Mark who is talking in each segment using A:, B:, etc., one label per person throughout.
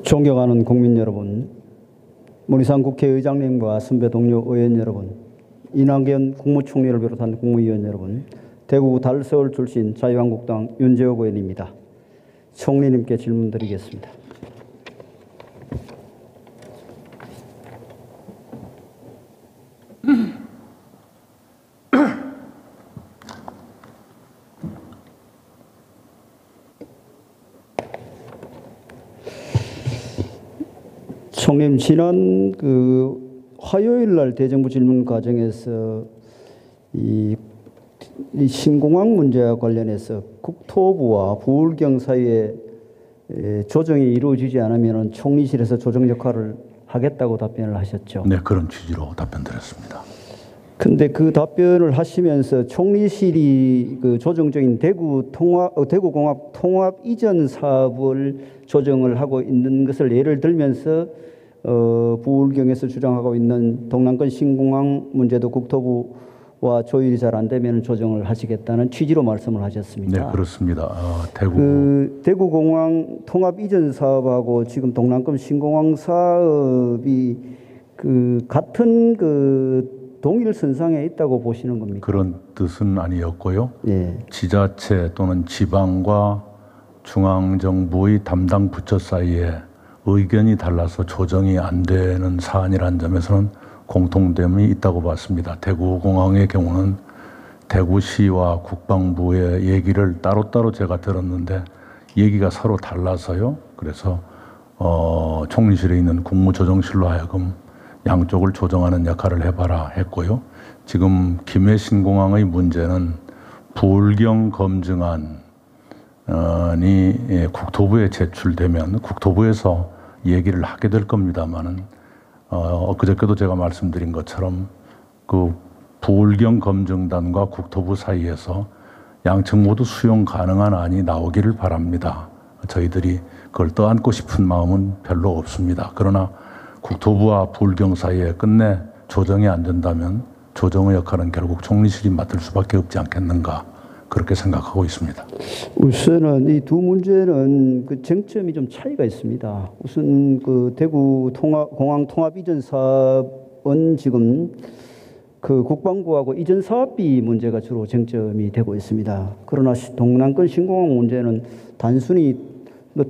A: 존경하는 국민 여러분, 문희상 국회의장님과 선배 동료 의원 여러분, 이낙연 국무총리를 비롯한 국무위원 여러분, 대구 달서울 출신 자유한국당 윤재욱 의원입니다. 총리님께 질문 드리겠습니다. 총리님, 지난 화요일 날 대정부 질문 과정에서 이 신공항 문제와 관련해서 국토부와 부울경 사이에 조정이 이루어지지 않으면 총리실에서 조정 역할을 하겠다고 답변을 하셨죠.
B: 네, 그런 취지로 답변드렸습니다.
A: 근데 그 답변을 하시면서 총리실이 그 조정적인 대구공항 통합 이전 사업을 조정을 하고 있는 것을 예를 들면서 부울경에서 주장하고 있는 동남권 신공항 문제도 국토부와 조율이 잘 안 되면 조정을 하시겠다는 취지로 말씀을 하셨습니다.
B: 네, 그렇습니다.
A: 대구공항 통합 이전 사업하고 지금 동남권 신공항 사업이 같은 동일 선상에 있다고 보시는 겁니까?
B: 그런 뜻은 아니었고요.
A: 예.
B: 지자체 또는 지방과 중앙정부의 담당 부처 사이에 의견이 달라서 조정이 안 되는 사안이라는 점에서는 공통점이 있다고 봤습니다. 대구공항의 경우는 대구시와 국방부의 얘기를 따로따로 제가 들었는데 얘기가 서로 달라서요. 그래서 총리실에 있는 국무조정실로 하여금 양쪽을 조정하는 역할을 해봐라 했고요. 지금 김해신공항의 문제는 부울경 검증안이 국토부에 제출되면 국토부에서 얘기를 하게 될 겁니다만은 엊그저께도 제가 말씀드린 것처럼 그 부울경 검증단과 국토부 사이에서 양측 모두 수용 가능한 안이 나오기를 바랍니다. 저희들이 그걸 떠안고 싶은 마음은 별로 없습니다. 그러나 국토부와 부울경 사이에 끝내 조정이 안 된다면 조정의 역할은 결국 총리실이 맡을 수밖에 없지 않겠는가, 그렇게 생각하고 있습니다.
A: 우선은 이 두 문제는 그 쟁점이 좀 차이가 있습니다. 우선 그 대구 공항 통합 이전 사업은 지금 그 국방부하고 이전 사업비 문제가 주로 쟁점이 되고 있습니다. 그러나 동남권 신공항 문제는 단순히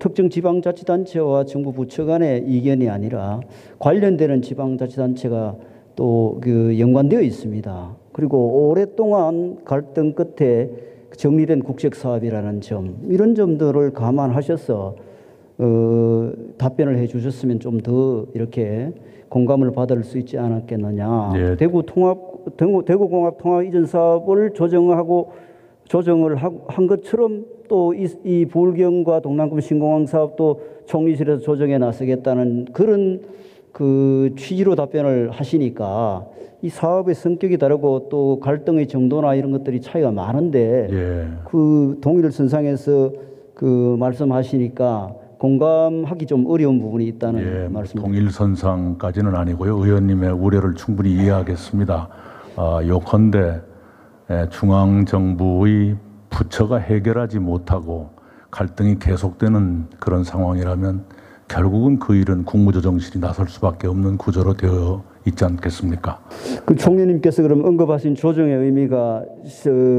A: 특정 지방자치단체와 정부 부처 간의 이견이 아니라 관련되는 지방자치단체가 또 연관되어 있습니다. 그리고 오랫동안 갈등 끝에 정리된 국책사업이라는 점, 이런 점들을 감안하셔서 답변을 해주셨으면 좀 더 이렇게 공감을 받을 수 있지 않았겠느냐. 네. 대구공항 통합 이전 사업을 조정을 한 것처럼 또 이 부울경과 동남권 신공항 사업도 총리실에서 조정에 나서겠다는 그런 그 취지로 답변을 하시니까 이 사업의 성격이 다르고 또 갈등의 정도나 이런 것들이 차이가 많은데
B: 예.
A: 그 동일 선상에서 그 말씀하시니까 공감하기 좀 어려운 부분이 있다는 말씀입니다.
B: 동일 선상까지는 아니고요. 의원님의 우려를 충분히 이해하겠습니다. 요컨대 중앙정부의 부처가 해결하지 못하고 갈등이 계속되는 그런 상황이라면 결국은 그 일은 국무조정실이 나설 수밖에 없는 구조로 되어 있지 않겠습니까?
A: 그 총리님께서 그럼 언급하신 조정의 의미가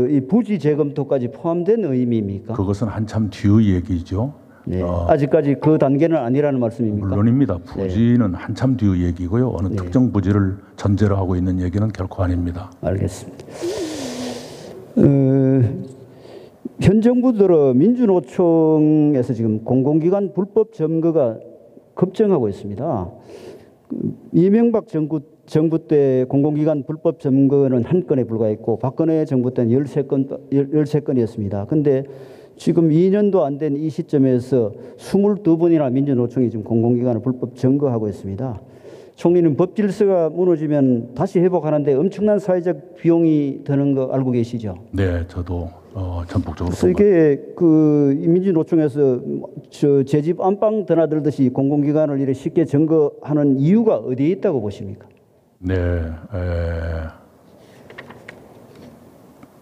A: 이 부지 재검토까지 포함된 의미입니까?
B: 그것은 한참 뒤의 얘기죠.
A: 네. 아직까지 그 단계는 아니라는 말씀입니까?
B: 물론입니다. 부지는 한참 뒤의 얘기고요. 어느 특정 부지를 전제로 하고 있는 얘기는 결코 아닙니다.
A: 알겠습니다. 현 정부 들어 민주노총에서 지금 공공기관 불법 점거가 급증하고 있습니다. 이명박 정부 때 공공기관 불법 점거는 한 건에 불과했고 박근혜 정부 때는 13건이었습니다. 근데 지금 2년도 안 된 이 시점에서 22번이나 민주노총이 지금 공공기관을 불법 점거하고 있습니다. 총리는 법 질서가 무너지면 다시 회복하는데 엄청난 사회적 비용이 드는 거 알고 계시죠?
B: 네, 저도 전폭적으로.
A: 그래서 이게 그 민주노총에서 제 집 안방 드나들듯이 공공기관을 이렇게 쉽게 점거하는 이유가 어디에 있다고 보십니까?
B: 네,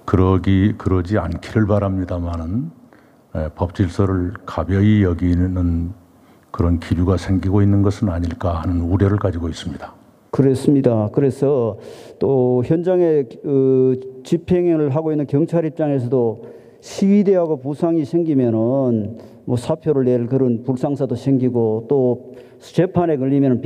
B: 그러지 않기를 바랍니다만은 법 질서를 가벼이 여기는 그런 기류가 생기고 있는 것은 아닐까 하는 우려를 가지고 있습니다.
A: 그렇습니다. 그래서 또 현장에 집행을 하고 있는 경찰 입장에서도 시위대하고 부상이 생기면은 뭐 사표를 낼 그런 불상사도 생기고 또 재판에 걸리면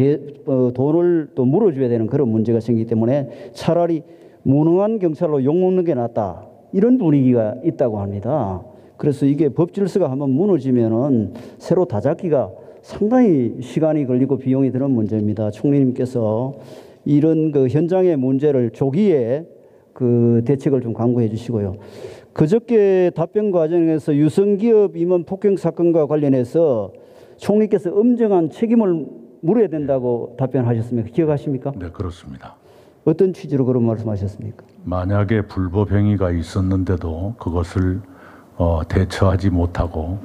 A: 돈을 또 물어줘야 되는 그런 문제가 생기기 때문에 차라리 무능한 경찰로 욕먹는 게 낫다. 이런 분위기가 있다고 합니다. 그래서 이게 법 질서가 한번 무너지면은 새로 다잡기가 상당히 시간이 걸리고 비용이 드는 문제입니다. 총리님께서 이런 그 현장의 문제를 조기에 그 대책을 좀 강구해 주시고요. 그저께 답변 과정에서 유성기업 임원 폭행 사건과 관련해서 총리께서 엄정한 책임을 물어야 된다고 답변하셨습니까? 기억하십니까?
B: 네, 그렇습니다.
A: 어떤 취지로 그런 말씀하셨습니까?
B: 만약에 불법 행위가 있었는데도 그것을 대처하지 못하고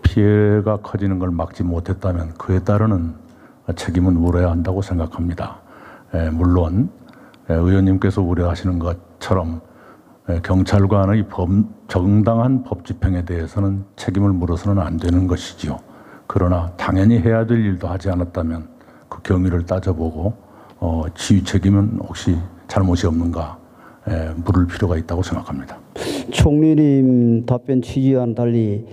B: 피해가 커지는 걸 막지 못했다면 그에 따르는 책임은 물어야 한다고 생각합니다. 물론 의원님께서 우려하시는 것처럼 경찰관의 정당한 법 집행에 대해서는 책임을 물어서는 안 되는 것이지요. 그러나 당연히 해야 될 일도 하지 않았다면 그 경위를 따져보고 지휘 책임은 혹시 잘못이 없는가 물을 필요가 있다고 생각합니다.
A: 총리님 답변 취지와는 달리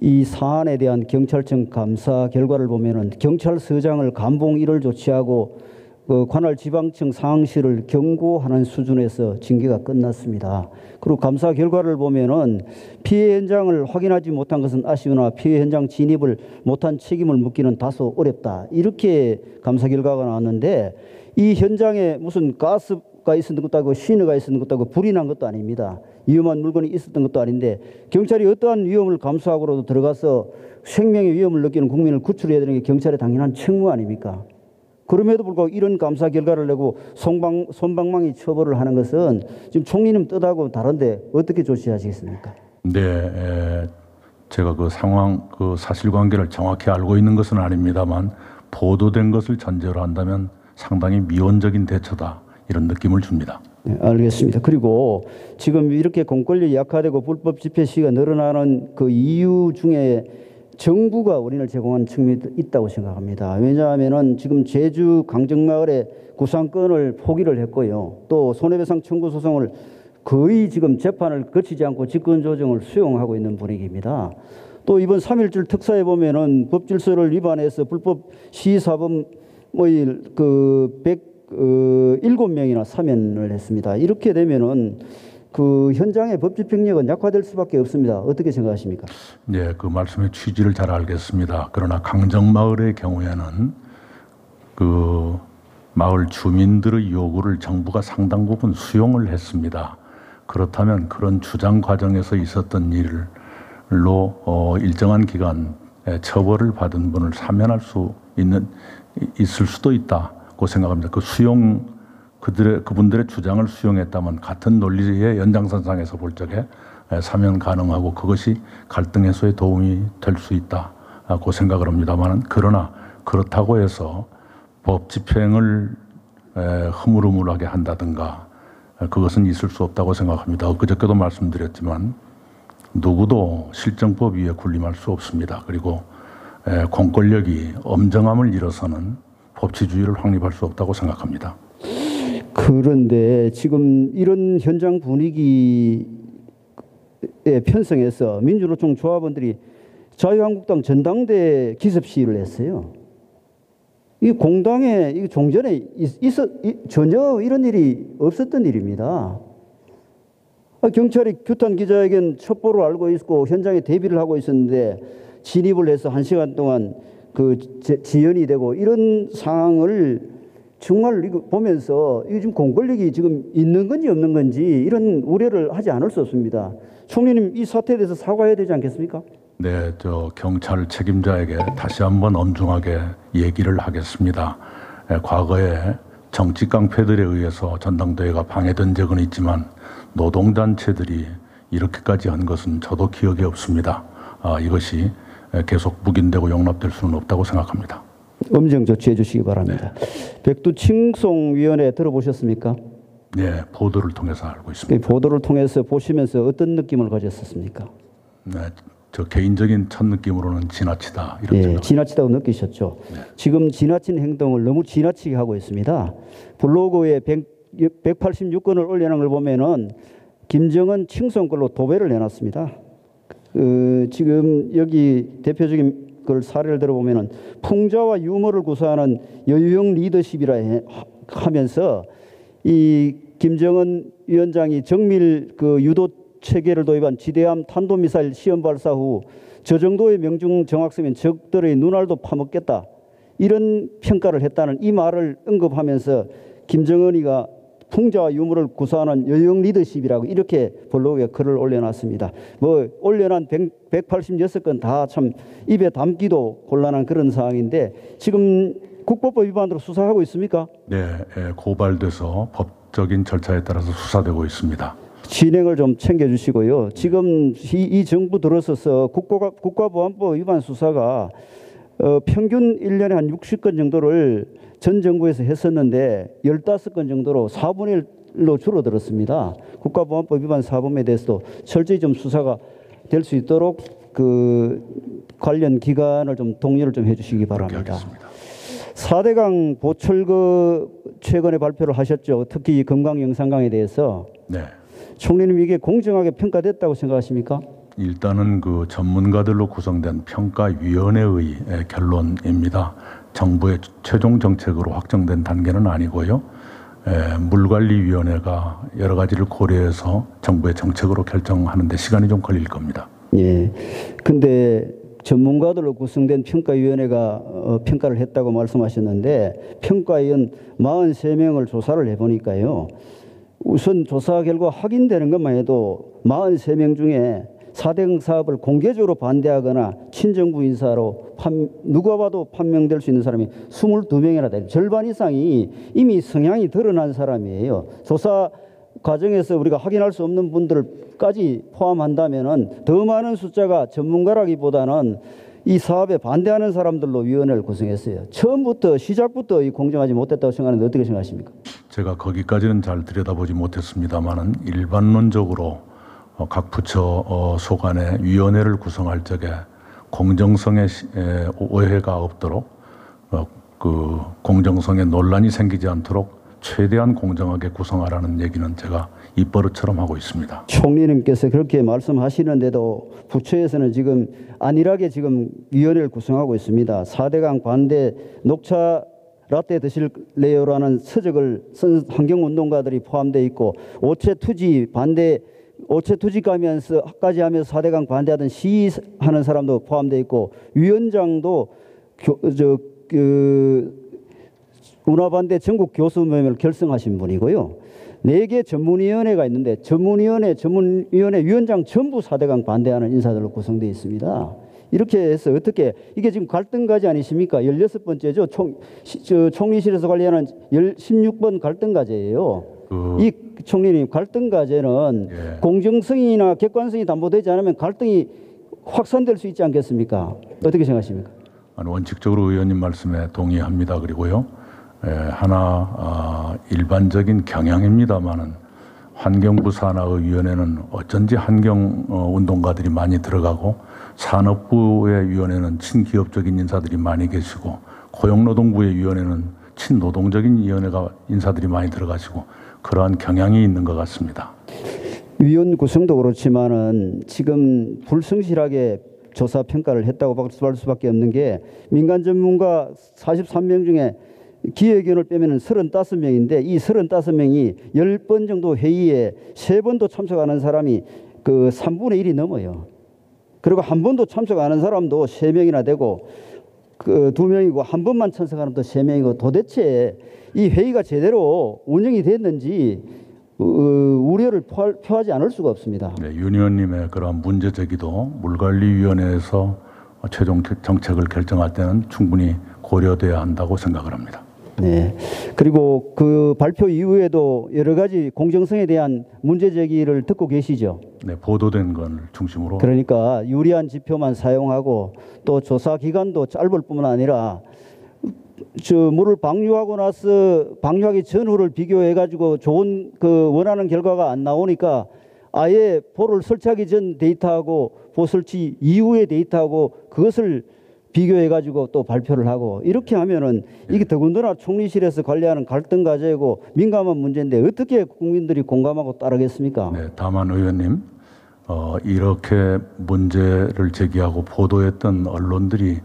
A: 이 사안에 대한 경찰청 감사 결과를 보면은 경찰서장을 감봉 1을 조치하고 그 관할 지방청 상황실을 경고하는 수준에서 징계가 끝났습니다. 그리고 감사 결과를 보면은 피해 현장을 확인하지 못한 것은 아쉬우나 피해 현장 진입을 못한 책임을 묻기는 다소 어렵다. 이렇게 감사 결과가 나왔는데 이 현장에 무슨 가스가 있었던 것도 아니고 시너가 있었던 것도 아니고 불이 난 것도 아닙니다. 위험한 물건이 있었던 것도 아닌데 경찰이 어떠한 위험을 감수하고라도 들어가서 생명의 위험을 느끼는 국민을 구출해야 되는 게 경찰의 당연한 책무 아닙니까? 그럼에도 불구하고 이런 감사 결과를 내고 솜방망이 처벌을 하는 것은 지금 총리님 뜻하고 다른데 어떻게 조치하시겠습니까?
B: 네, 제가 그 상황, 그 사실관계를 정확히 알고 있는 것은 아닙니다만 보도된 것을 전제로 한다면 상당히 미온적인 대처다 이런 느낌을 줍니다.
A: 네, 알겠습니다. 그리고 지금 이렇게 공권력이 약화되고 불법 집회 시위가 늘어나는 그 이유 중에 정부가 원인을 제공한 측면이 있다고 생각합니다. 왜냐하면은 지금 제주 강정마을의 구상권을 포기를 했고요. 또 손해배상 청구 소송을 거의 지금 재판을 거치지 않고 직권조정을 수용하고 있는 분위기입니다. 또 이번 3.1절 특사에 보면은 법질서를 위반해서 불법 시위사범 그 107명이나 사면을 했습니다. 이렇게 되면은 그 현장의 법 집행력은 약화될 수밖에 없습니다. 어떻게 생각하십니까?
B: 네, 그 말씀의 취지를 잘 알겠습니다. 그러나 강정마을의 경우에는 그 마을 주민들의 요구를 정부가 상당 부분 수용을 했습니다. 그렇다면 그런 주장 과정에서 있었던 일로 일정한 기간 처벌을 받은 분을 사면할 수 있을 수도 있다고 생각합니다. 그 그분들의 주장을 수용했다면 같은 논리의 연장선상에서 볼 적에 사면 가능하고 그것이 갈등 해소에 도움이 될 수 있다고 생각을 합니다만 그러나 그렇다고 해서 법 집행을 흐물흐물하게 한다든가 그것은 있을 수 없다고 생각합니다. 엊그저께도 말씀드렸지만 누구도 실정법 위에 군림할 수 없습니다. 그리고 공권력이 엄정함을 잃어서는 법치주의를 확립할 수 없다고 생각합니다.
A: 그런데 지금 이런 현장 분위기에 편성해서 민주노총 조합원들이 자유한국당 전당대 기습 시위를 했어요. 이 공당에 이 종전에 전혀 이런 일이 없었던 일입니다. 경찰이 규탄 기자에겐 첩보를 알고 있고 현장에 대비를 하고 있었는데 진입을 해서 1시간 동안 그 지연이 되고 이런 상황을 정말 이거 보면서 이게 지금 공권력이 지금 있는 건지 없는 건지 이런 우려를 하지 않을 수 없습니다. 총리님 이 사태에 대해서 사과해야 되지 않겠습니까?
B: 네, 경찰 책임자에게 다시 한번 엄중하게 얘기를 하겠습니다. 과거에 정치 깡패들에 의해서 전당대회가 방해된 적은 있지만 노동단체들이 이렇게까지 한 것은 저도 기억이 없습니다. 이것이 계속 묵인되고 용납될 수는 없다고 생각합니다.
A: 엄정 조치해 주시기 바랍니다. 백두칭송위원회 들어보셨습니까?
B: 네, 보도를 통해서 알고 있습니다.
A: 보도를 통해서 보시면서 어떤 느낌을 가졌었습니까?
B: 네, 저 개인적인 첫 느낌으로는 지나치다 이런
A: 예,
B: 생각.
A: 지나치다고 느끼셨죠.
B: 네.
A: 지금 지나친 행동을 너무 지나치게 하고 있습니다. 블로그에 186건을 올려놓은 걸 보면은 김정은 칭송글로 도배를 해놨습니다. 지금 여기 대표적인 걸 사례를 들어보면은 풍자와 유머를 구사하는 여유형 리더십이라 하면서 이 김정은 위원장이 정밀 유도 체계를 도입한 지대함 탄도미사일 시험 발사 후 저 정도의 명중 정확성이면 적들의 눈알도 파먹겠다 이런 평가를 했다는 이 말을 언급하면서 김정은이가 풍자와 유머를 구사하는 여형 리더십이라고 이렇게 블로그에 글을 올려놨습니다. 뭐 올려놓은 186건 다 참 입에 담기도 곤란한 그런 상황인데 지금 국보법 위반으로 수사하고 있습니까?
B: 네, 고발돼서 법적인 절차에 따라서 수사되고 있습니다.
A: 진행을 좀 챙겨주시고요. 지금 이 정부 들어서서 국가보안법 위반 수사가 평균 1년에 한 60건 정도를 전 정부에서 했었는데 15건 정도로 4분의 1로 줄어들었습니다. 국가보안법 위반 사범에 대해서도 철저히 좀 수사가 될 수 있도록 관련 기관을 좀 독려를 좀 해주시기 바랍니다. 4대강 보철거 최근에 발표를 하셨죠. 특히 금강 영산강에 대해서.
B: 네.
A: 총리님 이게 공정하게 평가됐다고 생각하십니까?
B: 일단은 그 전문가들로 구성된 평가위원회의 결론입니다. 정부의 최종 정책으로 확정된 단계는 아니고요. 물관리위원회가 여러 가지를 고려해서 정부의 정책으로 결정하는 데 시간이 좀 걸릴 겁니다.
A: 예. 근데 전문가들로 구성된 평가위원회가 평가를 했다고 말씀하셨는데 평가위원 43명을 조사를 해보니까요. 우선 조사 결과 확인되는 것만 해도 43명 중에 4대강 사업을 공개적으로 반대하거나 친정부 인사로 누가 봐도 판명될 수 있는 사람이 22명이나 돼요. 절반 이상이 이미 성향이 드러난 사람이에요. 조사 과정에서 우리가 확인할 수 없는 분들까지 포함한다면은 더 많은 숫자가 전문가라기보다는 이 사업에 반대하는 사람들로 위원회를 구성했어요. 처음부터 시작부터 공정하지 못했다고 생각하는데 어떻게 생각하십니까?
B: 제가 거기까지는 잘 들여다보지 못했습니다만은 일반론적으로 각 부처 소관의 위원회를 구성할 적에 공정성에 오해가 없도록 그 공정성에 논란이 생기지 않도록 최대한 공정하게 구성하라는 얘기는 제가 입버릇처럼 하고 있습니다.
A: 총리님께서 그렇게 말씀하시는데도 부처에서는 지금 안일하게 지금 위원회를 구성하고 있습니다. 4대강 반대 녹차 라떼 드실래요라는 서적을 쓴 환경운동가들이 포함되어 있고 오체투지 까지 하면서 4대강 반대하던 시위하는 사람도 포함되어 있고 위원장도 운하반대 전국 교수모임을 결성하신 분이고요. 4개 전문위원회가 있는데 전문위원회 위원장 전부 4대강 반대하는 인사들로 구성되어 있습니다. 이렇게 해서 어떻게 이게 지금 갈등과제 아니십니까? 16번째죠. 총리실에서 관리하는 16번 갈등과제예요. 이 총리님 갈등과제는
B: 예.
A: 공정성이나 객관성이 담보되지 않으면 갈등이 확산될 수 있지 않겠습니까? 어떻게 생각하십니까?
B: 원칙적으로 의원님 말씀에 동의합니다. 그리고요. 일반적인 경향입니다만은 환경부 산하의 어쩐지 환경운동가들이 많이 들어가고 산업부의 위원회는 친기업적인 인사들이 많이 계시고 고용노동부의 위원회는 친노동적인 인사들이 많이 들어가시고 그러한 경향이 있는 것 같습니다.
A: 위원 구성도 그렇지만은 지금 불성실하게 조사 평가를 했다고 말할 수밖에 없는 게 민간 전문가 43명 중에 기획위원을 빼면 35명인데 이 35명이 10번 정도 회의에 3번도 참석 안 한 사람이 3분의 1이 넘어요. 그리고 한 번도 참석 안 한 사람도 3명이나 되고 2명이고 한 번만 참석하는 사람도 3명이고 도대체 이 회의가 제대로 운영이 됐는지 우려를 표하지 않을 수가 없습니다.
B: 네, 윤 의원님의 그런 문제 제기도 물관리위원회에서 최종 정책을 결정할 때는 충분히 고려돼야 한다고 생각을 합니다.
A: 네. 그리고 그 발표 이후에도 여러 가지 공정성에 대한 문제 제기를 듣고 계시죠.
B: 네, 보도된 건 중심으로.
A: 그러니까 유리한 지표만 사용하고 또 조사 기간도 짧을 뿐만 아니라 물을 방류하고 나서 방류하기 전후를 비교해 가지고 좋은 원하는 결과가 안 나오니까 아예 보를 설치하기 전 데이터하고 보 설치 이후의 데이터하고 그것을 비교해 가지고 또 발표를 하고 이렇게 하면은 이게 더군다나 총리실에서 관리하는 갈등 과제고 민감한 문제인데 어떻게 국민들이 공감하고 따르겠습니까?
B: 네, 다만 의원님 이렇게 문제를 제기하고 보도했던 언론들이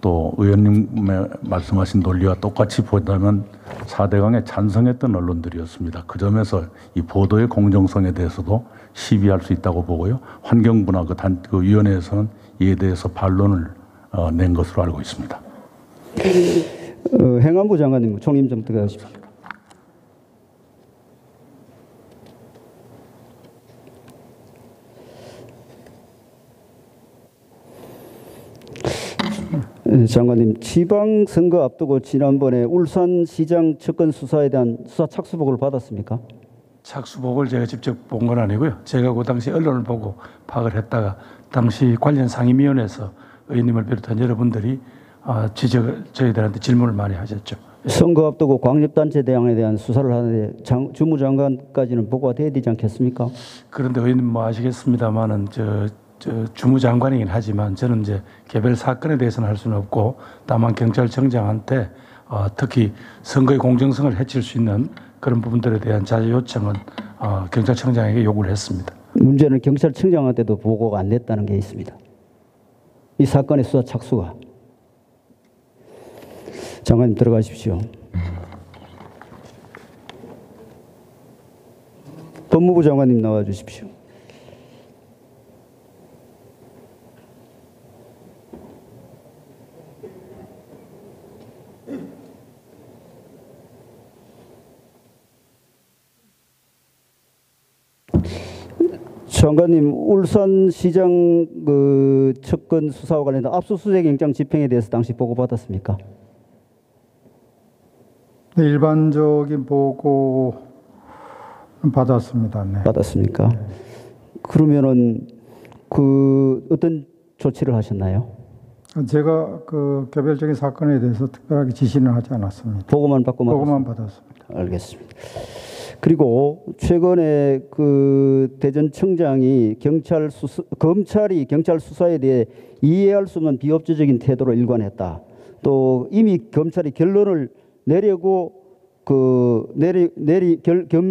B: 또 의원님의 말씀하신 논리와 똑같이 본다면 4대강에 찬성했던 언론들이었습니다. 그 점에서 이 보도의 공정성에 대해서도 시비할 수 있다고 보고요. 환경부나 그 위원회에서는 이에 대해서 반론을 낸 것으로 알고 있습니다.
A: 행안부 장관님, 총림 좀 들어가십시오. 장관님, 지방선거 앞두고 지난번에 울산시장 접근 수사에 대한 수사 착수보고를 받았습니까?
C: 착수보고를 제가 직접 본 건 아니고요. 제가 그 당시 언론을 보고 파악을 했다가 당시 관련 상임위원회에서 의원님을 비롯한 여러분들이 저희들한테 질문을 많이 하셨죠.
A: 선거 앞두고 광역단체 대항에 대한 수사를 하는데 주무장관까지는 보고가 돼야 되지 않겠습니까?
C: 그런데 의원님 뭐 아시겠습니다만은 저 주무장관이긴 하지만 저는 이제 개별 사건에 대해서는 할 수는 없고 다만 경찰청장한테 특히 선거의 공정성을 해칠 수 있는 그런 부분들에 대한 자료 요청은 경찰청장에게 요구를 했습니다.
A: 문제는 경찰청장한테도 보고가 안 됐다는 게 있습니다. 이 사건의 수사 착수가. 장관님 들어가십시오. 법무부 장관님 나와 주십시오. 장관님, 울산시장 그 접근 수사와 관련된 압수수색 영장 집행에 대해서 당시 보고 받았습니까?
D: 네, 일반적인 보고 받았습니다. 네.
A: 받았습니까? 그러면은 그 어떤 조치를 하셨나요?
D: 제가 그 개별적인 사건에 대해서 특별하게 지시는 하지 않았습니다.
A: 보고만 받고
D: 보고만 받았습니다.
A: 알겠습니다. 그리고 최근에 그 대전청장이 검찰이 경찰 수사에 대해 이해할 수 없는 비협조적인 태도로 일관했다. 또 이미 검찰이 결론을 내려고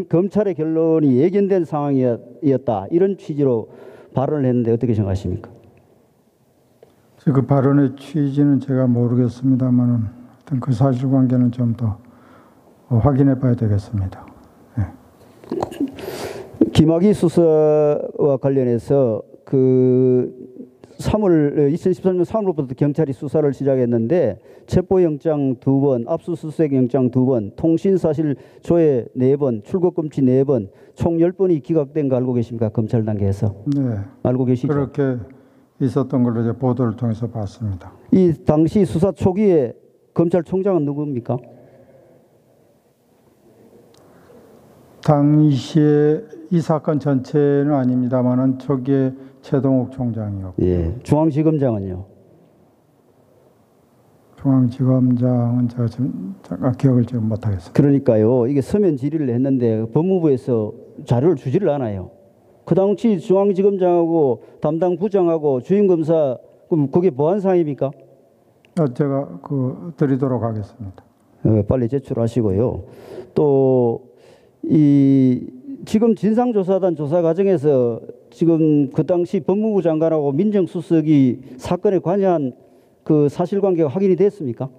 A: 검찰의 결론이 예견된 상황이었다. 이런 취지로 발언을 했는데 어떻게 생각하십니까?
D: 그 발언의 취지는 제가 모르겠습니다만 어떤 그 사실관계는 좀 더 확인해 봐야 되겠습니다. 네.
A: 김학의 수사와 관련해서 그 2013년 3월부터 경찰이 수사를 시작했는데 체포영장 2번, 압수수색 영장 2번, 통신사실 조회 4번, 출국금지 4번, 총 10번이 기각된 거 알고 계십니까? 검찰 단계에서.
D: 네.
A: 알고 계시죠?
D: 그렇게 있었던 걸로 이제 보도를 통해서 봤습니다.
A: 이 당시 수사 초기에 검찰총장은 누굽니까?
D: 당시에 이 사건 전체는 아닙니다만은 초기에 최동욱 총장이었고,
A: 예. 중앙지검장은요?
D: 중앙지검장은 제가 지금 잠깐 기억을 지금 못하겠습니다.
A: 그러니까요. 이게 서면 질의를 했는데 법무부에서 자료를 주지를 않아요. 그 당시 중앙지검장하고 담당 부장하고 주임검사 그럼 그게 뭐한 사항입니까?
D: 제가 드리도록 하겠습니다.
A: 빨리 제출하시고요. 또 지금 진상조사단 조사 과정에서 지금 그 당시 법무부 장관하고 민정수석이 사건에 관여한 그 사실관계가 확인이 됐습니까?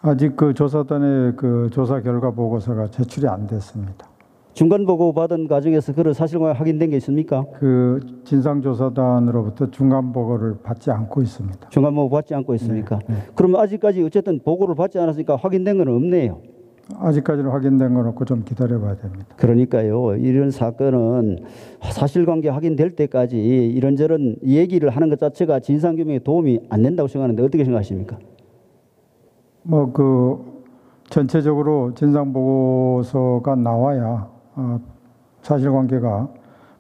D: 아직 그 조사단의 그 조사 결과 보고서가 제출이 안 됐습니다.
A: 중간 보고 받은 과정에서 그런 사실관계 확인된 게 있습니까?
D: 그 진상조사단으로부터 중간 보고를 받지 않고 있습니다.
A: 중간 보고 받지 않고 있습니까?
D: 네.
A: 그러면 아직까지 어쨌든 보고를 받지 않았으니까 확인된 건 없네요.
D: 아직까지는 확인된 건 없고 좀 기다려봐야 됩니다.
A: 그러니까요. 이런 사건은 사실관계 확인될 때까지 이런저런 얘기를 하는 것 자체가 진상규명에 도움이 안 된다고 생각하는데 어떻게 생각하십니까?
D: 전체적으로 진상보고서가 나와야 사실관계가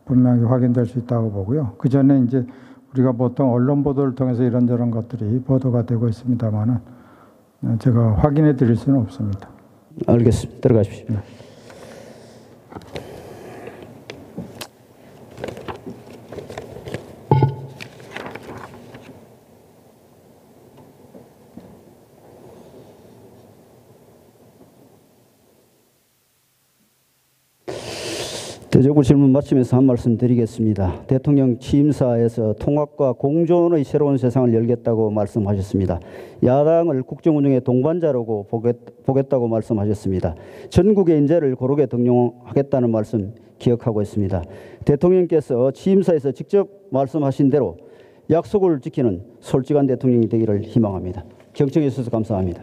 D: 분명히 확인될 수 있다고 보고요. 그 전에 이제 우리가 보통 언론 보도를 통해서 이런저런 것들이 보도가 되고 있습니다만은 제가 확인해 드릴 수는 없습니다.
A: 알겠습니다. 들어가십시오. 대정부 질문 마치면서 한 말씀 드리겠습니다. 대통령 취임사에서 통합과 공존의 새로운 세상을 열겠다고 말씀하셨습니다. 야당을 국정운영의 동반자라고 보겠다고 말씀하셨습니다. 전국의 인재를 고르게 등용하겠다는 말씀 기억하고 있습니다. 대통령께서 취임사에서 직접 말씀하신 대로 약속을 지키는 솔직한 대통령이 되기를 희망합니다. 경청해 주셔서 감사합니다.